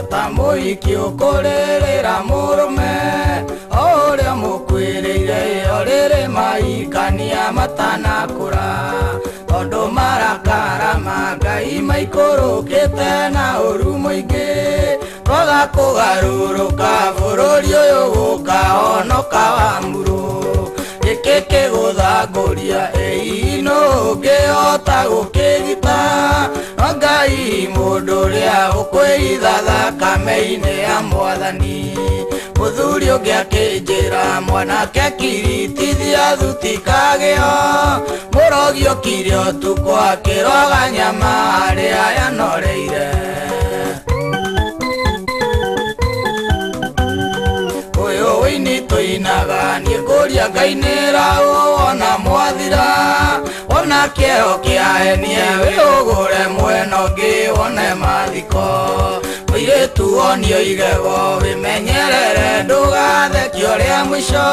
ta muiki ukurĩrĩra mũrũme ũrĩa mũkwĩrĩire orĩrĩ maikania matanakũra tondũ marakara ma Ngai maikũrũkĩte na ũru mũingĩ kwaga kũgarũrũka bũrũri ũyũ gũkahonoka Wamũrũ gĩkĩ kĩgũthangũria ĩno ũngĩhota gũkĩgita Ngai mũndũ ũrĩa ũkwĩitha thakame-inĩ ya Mwathani mũthuri ũngĩ akĩnjĩra mwanake kiritithia thuti kagĩo mũrogi ũkire ũtukũ akĩroga nyama harĩa yanoreire ũyũ wĩini tũinaga niĩ ngũria Ngai nĩraũwona mwathira wona kĩeho kĩahenie wĩũgũre mwena ũngĩ wone mathiko mũirĩtu wonio igego wĩmenyerere ndũgathekio rĩa mũico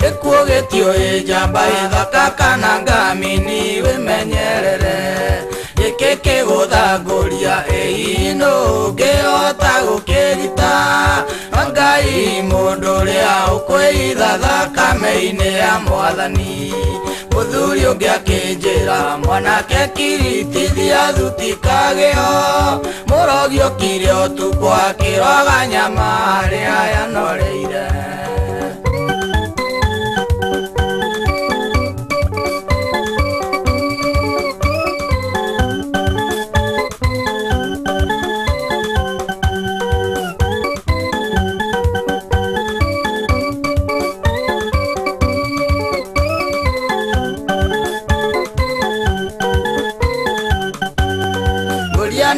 gĩkuũ gĩtiũĩ njamba ĩthaka kana ngamini wĩmenyerere gĩkĩ kĩgũthangũria ĩno ũngĩhota gũkĩgita Ngai mũndũ ũrĩa ũkwĩitha thakame-inĩ ya Mwathani mũthuri ũngĩ akĩnjĩra mwanake kiritithia thuti kagĩo mũrogi ũkire ũtukũ akĩroga nyama harĩa yanoreire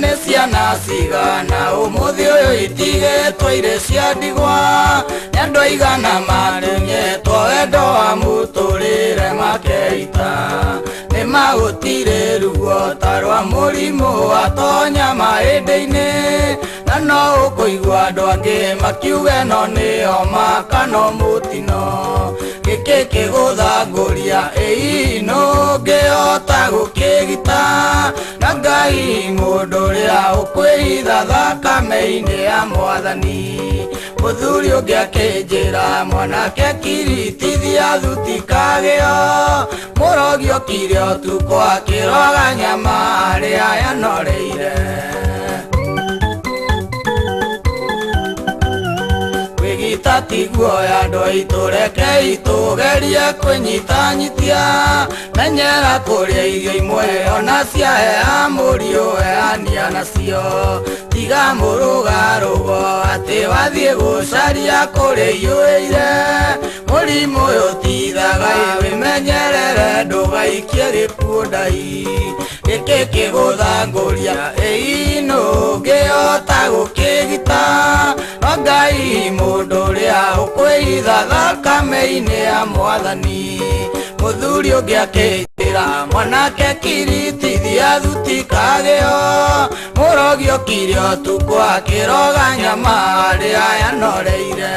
nĩ ciana cigana ũmũthĩ ũyũ itigĩtwo irĩ cia ndigwa nĩ andũ aigana matunyĩtwo wendo wa mũtũrĩre makeita nĩ magũtirĩ ruo ta rwa mũrimũ watonya mahĩndĩ-inĩ na no ũkũigua andũ angĩ makiuge no nĩ homa kana mũtino gĩkĩ kĩgũthangũria ĩno ũngĩhota gũkĩgita na Ngai mũndũ ũrĩa ũkwĩitha thakame-inĩ ya Mwathani mũthuri ũngĩ akĩnjĩra mwanake kiritithia thuti kagĩo mũrogi ũkire ũtukũ akĩroga nyama harĩa yanoreire kwĩgita tiguoya andũ aitũ rekei tũgerie kwĩnyitanyitia menyera kũrĩa irio imwe ona ciahea mũriũ heania nacio tiga mũrũgarũgo atĩ wathiĩ gũcaria kũrĩa iyũĩire mũrimũ ũyũ tithaga wĩmenyerere ndũgaikie gĩkuũ ndai gĩkĩ kĩgũthangũria ĩno ũngĩhota gũkĩgita Ngai mũndũ ũrĩa ũkwĩitha thakame-inĩ ya Mwathani mũthuri ũngĩ akĩnjĩra mwanake kiritithia thuti kagĩo mũrogi ũkire ũtukũ akĩroga nyama harĩa yanoreire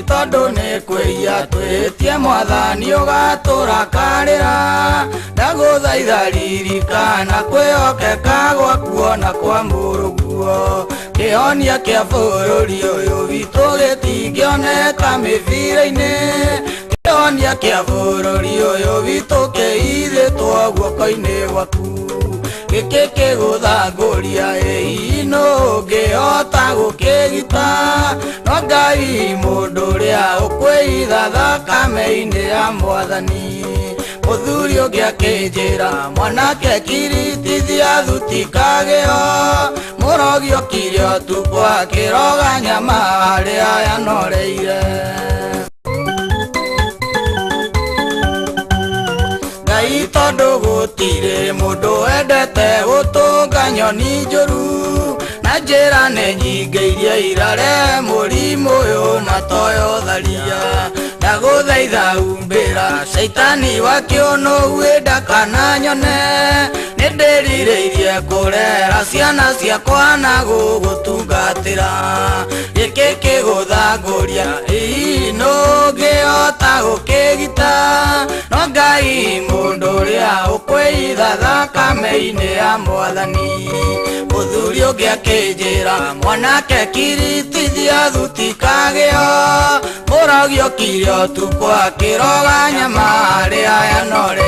tondũ nĩ kwĩia twĩtie Mwathani ũgatũrakarĩra ndagũthaitha ririkana kwĩhokeka gwaku ona kwa mũrũguo kĩhonia kĩa bũrũri ũyũ witũ gĩtingĩoneka mĩbira-inĩ kĩhonia kĩa bũrũri ũyũ witũ kĩhithĩtwo guoko-inĩ gwaku gĩkĩ kĩgũthangũria ĩno ũngĩhota gũkĩgita no Ngai mũndũ ũrĩa ũkwĩitha thakame-inĩ ya Mwathani mũthuri ũngĩ akĩnjĩra mwanake kiritithia thuti kagĩo mũrogi ũkire ũtukũ akĩroga nyama harĩa yanoreire Ngai tondũ gũtirĩ mũndũ endete gũtũnga nyoni njũru na njĩra nĩ nyingĩ iria irarehe mũrimũ ũyũ na toyo tharia ndagũthaitha umbe kumbira Shaitani wakiono wenda kana nyone Nindirireirie kurera ciana ciakwa na gugutungatira Giki kiguthangũria no ngĩhota gũkĩgita No Ngai mũndũ ũrĩa ũkwĩitha thakame-inĩ ya Mwathani Mũthuri ũngĩ akĩnjĩra mwanake kiritithia thuti kagĩo Mũrogi okire ũtukũ akĩroga nyama harĩa yanore